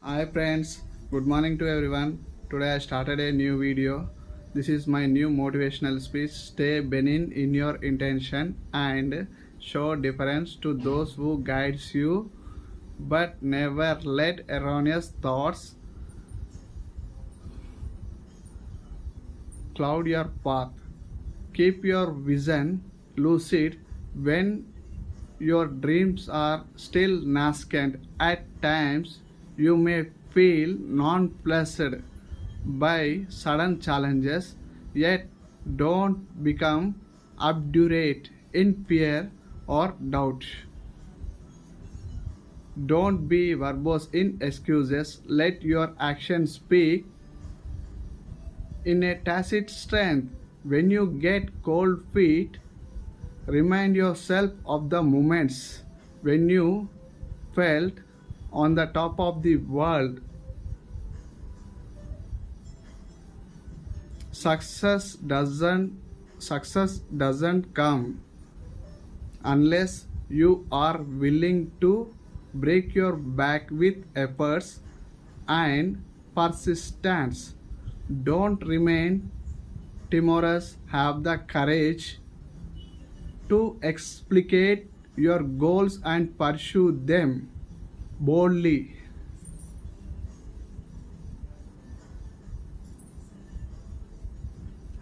Hi friends, good morning to everyone. Today I started a new video. This is my new motivational speech. Stay benign in your intention and show difference to those who guides you, but never let erroneous thoughts cloud your path. Keep your vision lucid when your dreams are still nascent. At times, you may feel nonplussed by sudden challenges, yet don't become obdurate in fear or doubt. Don't be verbose in excuses. Let your actions speak in a tacit strength. When you get cold feet, remind yourself of the moments when you felt on the top of the world. Success doesn't success doesn't come unless you are willing to break your back with efforts and persistence. Don't remain timorous. Have the courage to explicate your goals and pursue them boldly.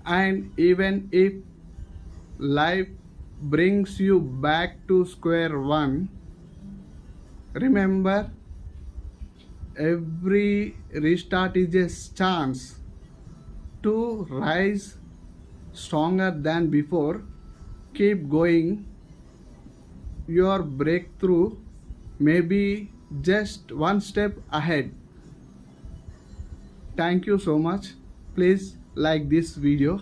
And even if life brings you back to square one, remember every restart is a chance to rise stronger than before. Keep going. Your breakthrough may be just one step ahead. Thank you so much. Please like this video.